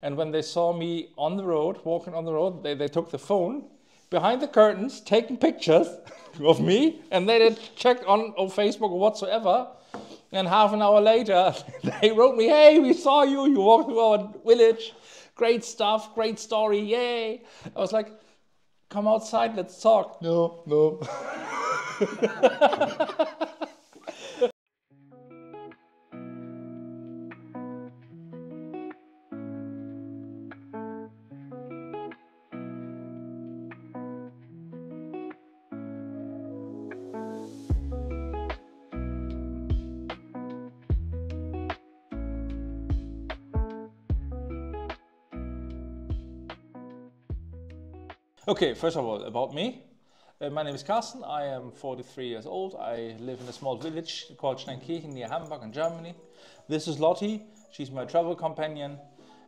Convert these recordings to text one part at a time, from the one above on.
And when they saw me on the road, walking on the road, they took the phone behind the curtains, taking pictures of me, and they did check on Facebook or whatsoever. And half an hour later, they wrote me, "Hey, we saw you. You walked through our village. Great stuff, great story, yay." I was like, "Come outside, let's talk." No, no. Okay, first of all, about me. My name is Carsten. I am 43 years old. I live in a small village called Steinkirchen near Hamburg in Germany. This is Lottie. She's my travel companion,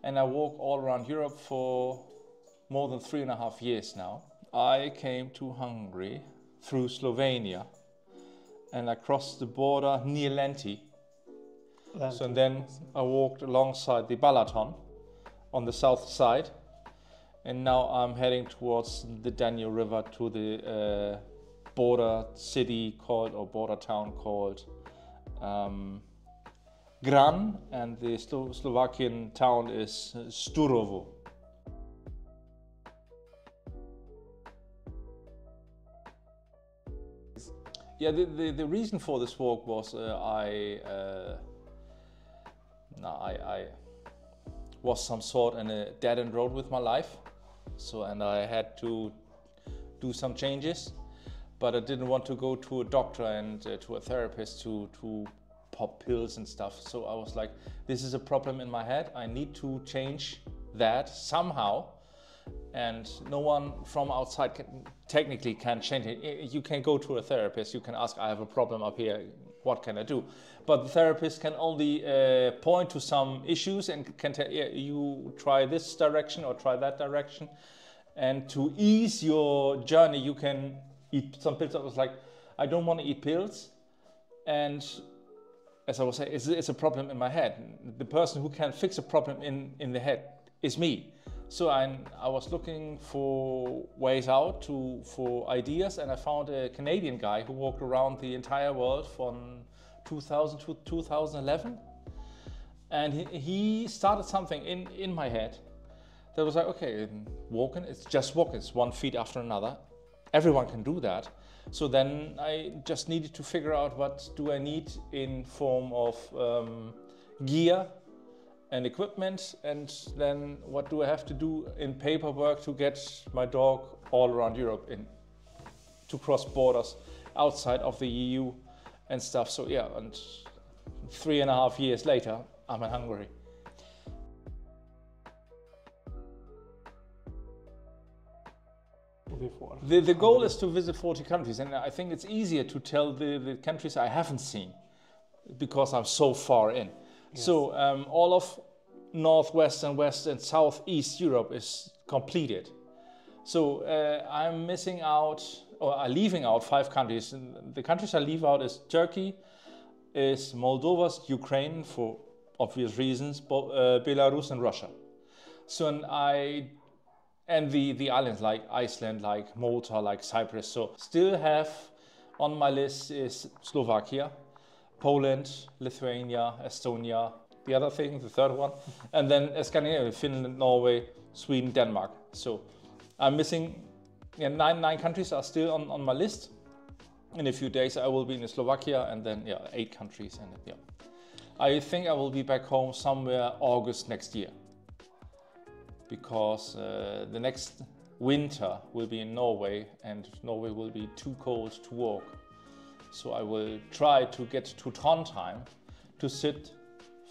and I walk all around Europe for more than 3.5 years now. I came to Hungary through Slovenia, and I crossed the border near Lenti. So and then I walked alongside the Balaton on the south side. And now I'm heading towards the Danube River to the border city called, or border town called Gran, and the Slovakian town is Sturovo. Yeah, the reason for this walk was I was some sort in a dead-end road with my life. So, and I had to do some changes, but I didn't want to go to a doctor and to a therapist to pop pills and stuff. So I was like, this is a problem in my head. I need to change that somehow. And no one from outside technically can change it. You can go to a therapist, you can ask, I have a problem up here, what can I do? But the therapist can only point to some issues and can tell you try this direction or try that direction. And to ease your journey, you can eat some pills. I was like, I don't want to eat pills. And as I was saying, it's a problem in my head. The person who can fix a problem in the head is me. So I was looking for ways out, for ideas, and I found a Canadian guy who walked around the entire world from 2000 to 2011. And he started something in my head that was like, okay, walking, it's just walking, it's 1 foot after another. Everyone can do that. So then I just needed to figure out what do I need in form of gear and equipment, and then what do I have to do in paperwork to get my dog all around Europe to cross borders outside of the EU and stuff. So yeah, and 3.5 years later, I'm in Hungary. The goal is to visit 40 countries, and I think it's easier to tell the countries I haven't seen because I'm so far in. Yes. So all of Northwest and West and Southeast Europe is completed. So I'm missing out, or I'm leaving out 5 countries. And the countries I leave out is Turkey, is Moldova, Ukraine for obvious reasons, Belarus and Russia. So and the islands like Iceland, like Malta, like Cyprus. So still have on my list is Slovakia, Poland, Lithuania, Estonia, the other thing, the third one, and then Scandinavia, Finland, Norway, Sweden, Denmark. So I'm missing, nine countries are still on my list. In a few days I will be in Slovakia, and then 8 countries. And I think I will be back home somewhere August next year, because the next winter will be in Norway, and Norway will be too cold to walk. So I will try to get to Trondheim to sit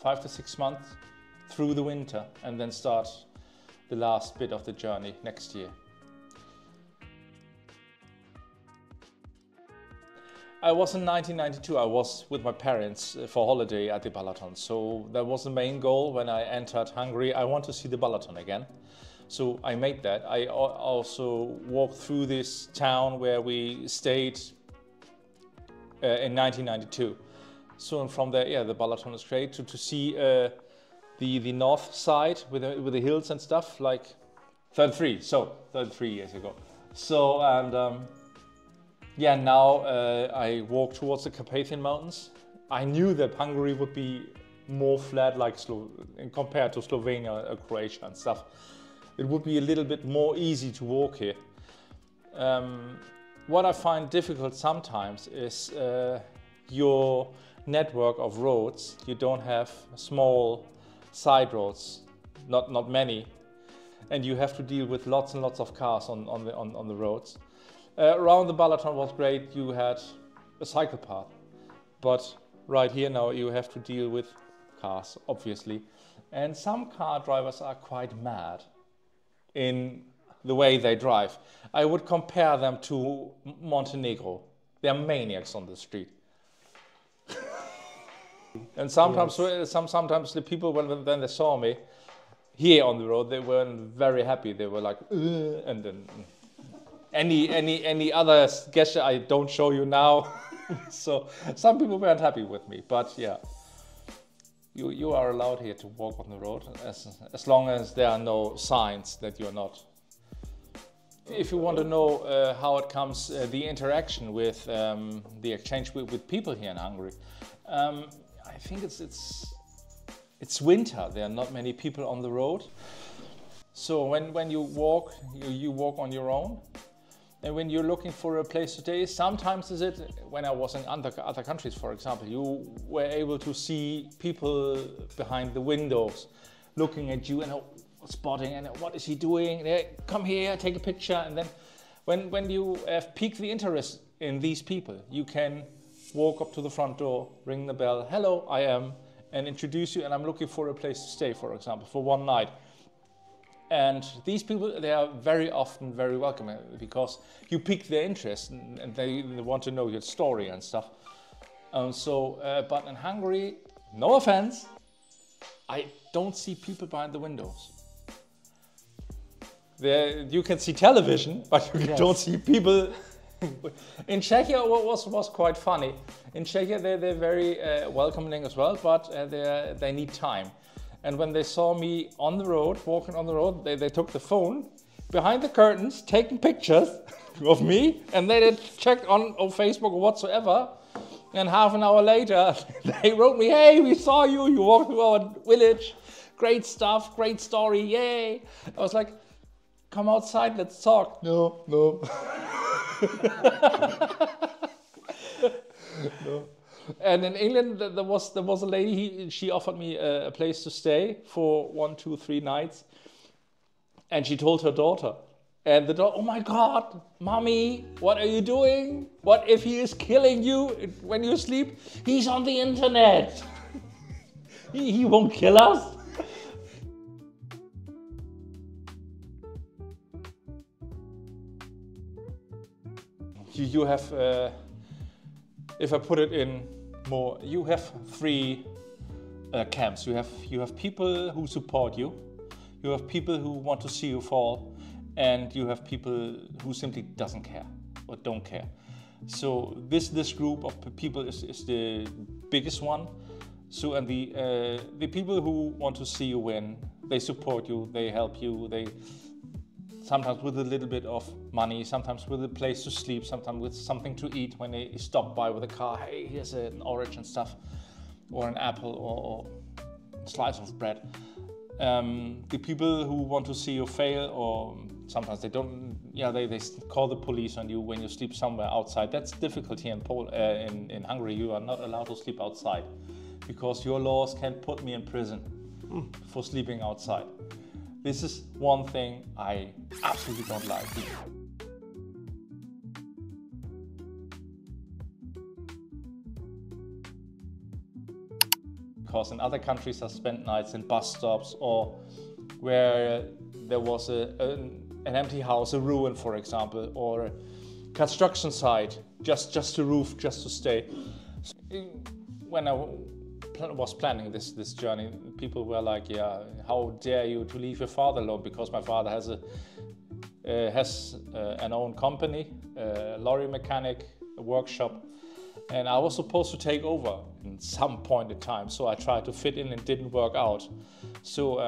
5 to 6 months through the winter, and then start the last bit of the journey next year. I was in 1992, I was with my parents for holiday at the Balaton. So that was the main goal when I entered Hungary. I want to see the Balaton again. So I made that. I also walked through this town where we stayed in 1992. So and from there, the Balaton is great to see the north side with the hills and stuff, like 33 years ago. So, and yeah, now I walk towards the Carpathian Mountains. I knew that Hungary would be more flat, like compared to Slovenia or Croatia and stuff. It would be a little bit more easy to walk here. What I find difficult sometimes is your network of roads. You don't have small side roads, not many, and you have to deal with lots and lots of cars on the roads. Around the Balaton was great. You had a cycle path, but right here now you have to deal with cars, obviously, and some car drivers are quite mad in the way they drive. I would compare them to Montenegro. They're maniacs on the street. And sometimes, yes, sometimes the people, when they saw me here on the road, they weren't very happy. They were like, and then any other gesture I don't show you now. So some people weren't happy with me, but yeah, you are allowed here to walk on the road as long as there are no signs that you're not. If you want to know how it comes, the interaction with the exchange with people here in Hungary, I think it's winter. There are not many people on the road. So when you walk, you walk on your own. And when you're looking for a place to stay, sometimes is it, when I was in other countries, for example, you were able to see people behind the windows looking at you and spotting, and what is he doing? Come here, take a picture. And then when you have piqued the interest in these people, you can walk up to the front door, ring the bell, hello, I am, and introduce you, and I'm looking for a place to stay, for example, for one night. And these people, they are very often very welcoming because you pique their interest and they want to know your story and stuff. But in Hungary, no offense, I don't see people behind the windows. There, you can see television, but you yes, don't see people. In Czechia, what was quite funny. In Czechia, they're very welcoming as well, but they need time. And when they saw me on the road, walking on the road, they took the phone behind the curtains, taking pictures of me, and they checked on Facebook or whatsoever. And half an hour later, they wrote me, hey, we saw you, you walked through our village. Great stuff, great story, yay. I was like, come outside, let's talk. No. No. And in England, there was a lady, she offered me a place to stay for 1, 2, 3 nights. And she told her daughter. And the daughter, oh my God, mommy, what are you doing? What if he is killing you when you sleep? He's on the internet. He won't kill us. You have, if I put it in more, you have 3 camps. You have people who support you. You have people who want to see you fall. And you have people who simply doesn't care or don't care. So this group of people is the biggest one. So, and the people who want to see you win, they support you, they help you, they sometimes with a little bit of money, sometimes with a place to sleep, sometimes with something to eat when they stop by with a car. Hey, here's an orange and stuff, or an apple, or a slice of bread. The people who want to see you fail, or sometimes they don't, they call the police on you when you sleep somewhere outside. That's difficult here in Hungary. You are not allowed to sleep outside because your laws can put me in prison for sleeping outside. This is one thing I absolutely don't like. Because in other countries I spent nights in bus stops, or where there was an empty house, a ruin, for example, or a construction site, just a roof, just to stay. When I was planning this journey, people were like, yeah, how dare you to leave your father alone? Because my father has an own company, a lorry mechanic, a workshop, And I was supposed to take over in some point in time, so I tried to fit in and didn't work out. So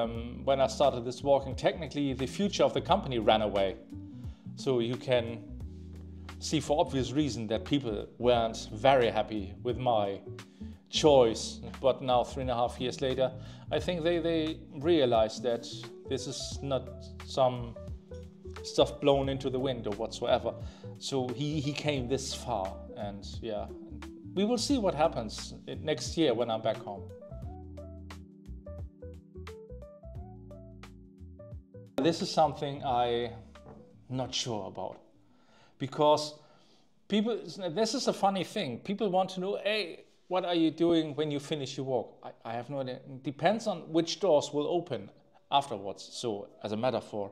when I started this walking, technically the future of the company ran away. So you can see for obvious reason that people weren't very happy with my choice. But now 3.5 years later, I think they realized that this is not some stuff blown into the wind or whatsoever. So he came this far, and yeah, we will see what happens next year when I'm back home. This is something I'm not sure about, because people, this is a funny thing. People want to know, hey, what are you doing when you finish your walk? I have no idea. It depends on which doors will open afterwards. So as a metaphor.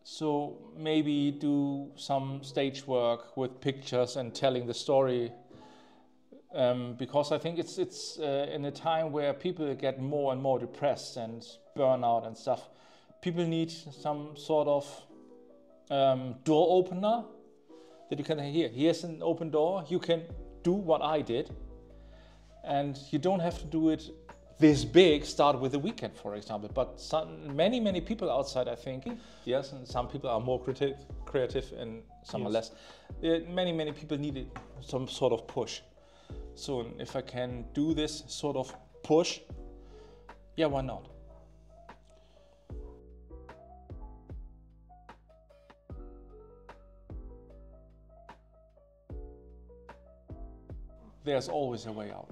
So maybe do some stage work with pictures and telling the story, because I think it's in a time where people get more and more depressed and burnout and stuff. People need some sort of door opener that you can hear. Here's an open door. You can do what I did, and you don't have to do it this big. Start with a weekend, for example. But many people outside, I think, yes, and some people are more creative and some are less. Many people need some sort of push. So if I can do this sort of push, yeah, why not? There's always a way out.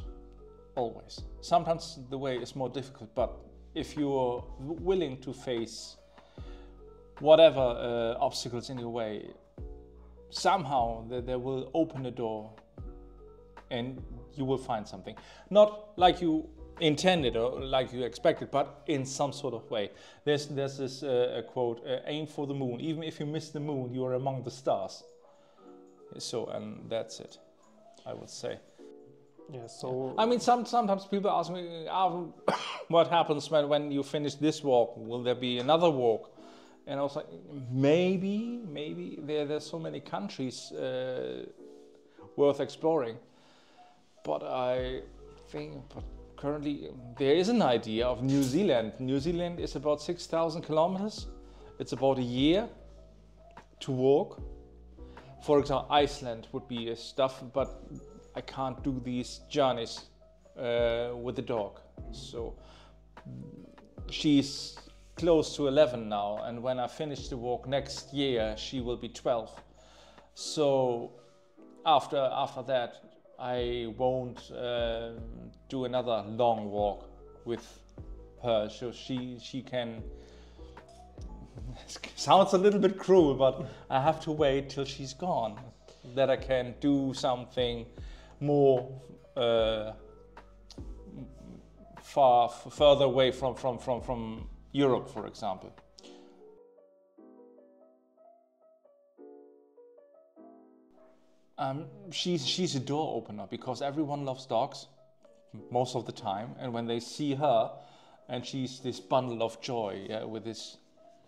Always. Sometimes the way is more difficult, but if you're willing to face whatever obstacles in your way, somehow there will open a door and you will find something. Not like you intended or like you expected, but in some sort of way. There's this quote, aim for the moon. Even if you miss the moon, you are among the stars. So, and that's it, I would say. Yeah, so I mean, sometimes people ask me, what happens when you finish this walk? Will there be another walk? And I was like, maybe there's so many countries worth exploring. But I think, currently there is an idea of New Zealand. New Zealand is about 6,000 kilometers. It's about a year to walk. For example, Iceland would be a stuff, but I can't do these journeys with the dog. So she's close to 11 now, and when I finish the walk next year, she will be 12. So after that, I won't do another long walk with her. So she can. Sounds a little bit cruel, but I have to wait till she's gone, that I can do something more further away from Europe, for example. She's a door opener, because everyone loves dogs most of the time, and when they see her, and she's this bundle of joy, yeah, with this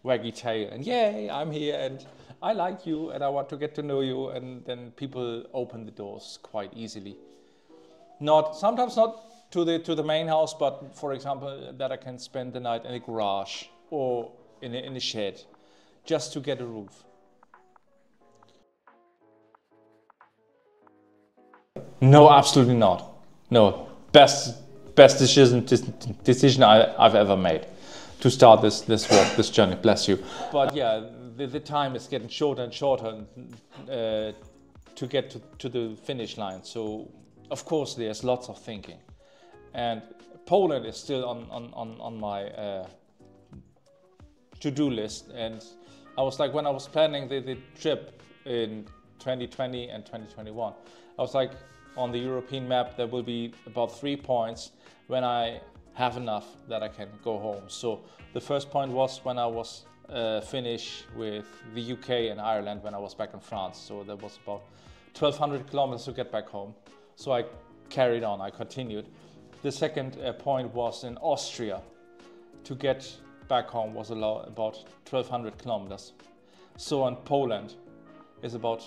waggy tail, and yay, I'm here, and I like you, and I want to get to know you, and then people open the doors quite easily. Sometimes not to the main house, but for example, that I can spend the night in a garage or in a shed, just to get a roof. No, absolutely not. No, best decision I've ever made to start this walk, this journey. Bless you. But yeah, the time is getting shorter and shorter to get to the finish line. So of course there's lots of thinking, and Poland is still on my to-do list. And I was like, when I was planning the trip in 2020 and 2021, I was like, on the European map there will be about 3 points when I have enough that I can go home. So the first point was when I was finished with the UK and Ireland, when I was back in France. So there was about 1,200 kilometers to get back home. So I carried on, I continued. The second point was in Austria. To get back home was about 1,200 kilometers. So in Poland is about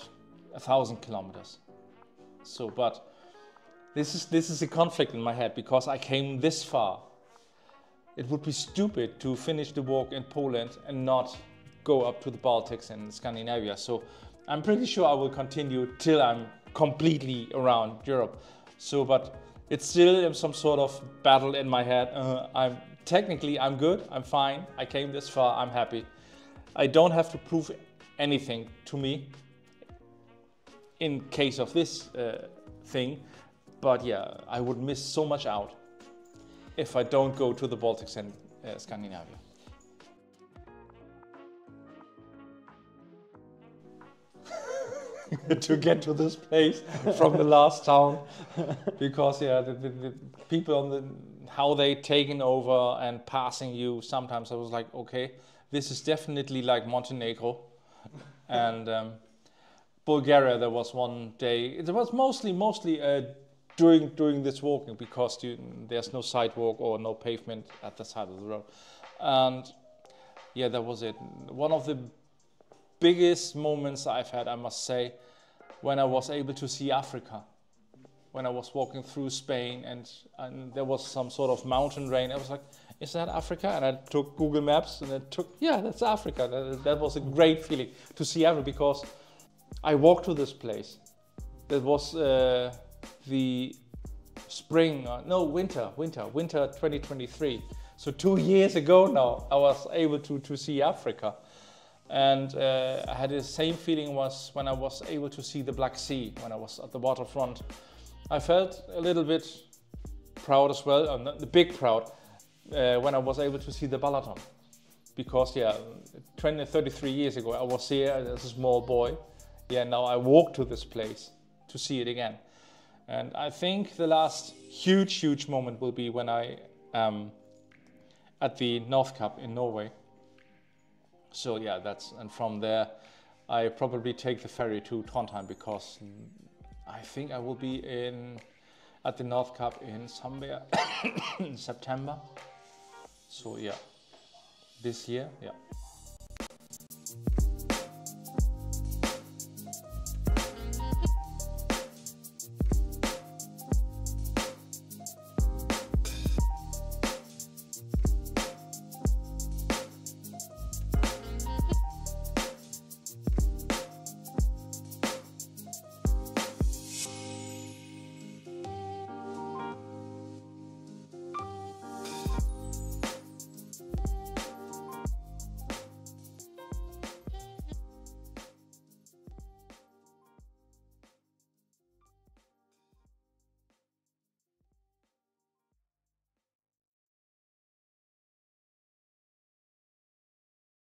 1,000 kilometers. So, but this is a conflict in my head because I came this far. It would be stupid to finish the walk in Poland and not go up to the Baltics and Scandinavia. So I'm pretty sure I will continue till I'm completely around Europe. So, but it's still some sort of battle in my head. I'm good, I'm fine, I came this far, I'm happy. I don't have to prove anything to me in case of this thing, but yeah, I would miss so much out if I don't go to the Baltics and Scandinavia. To get to this place from the last town, because yeah, the people on the how they taken over and passing you. Sometimes I was like, okay, this is definitely like Montenegro, and Bulgaria. There was one day. It was mostly during this walking because there's no sidewalk or no pavement at the side of the road, and yeah, that was it. One of the biggest moments I've had, I must say, when I was able to see Africa. When I was walking through Spain and there was some sort of mountain range, I was like, is that Africa? And I took Google Maps and yeah, that's Africa. That was a great feeling to see Africa because I walked to this place. That was the winter 2023. So 2 years ago now, I was able to see Africa. And I had the same feeling was when I was able to see the Black Sea, when I was at the waterfront. I felt a little bit proud as well, not the big proud, when I was able to see the Balaton. Because yeah, 33 years ago, I was here as a small boy. Yeah, now I walk to this place to see it again. And I think the last huge moment will be when I am at the North Cup in Norway. So yeah, and from there I probably take the ferry to Trondheim because I think I will be at the North Cup in somewhere in September. So yeah, this year, yeah.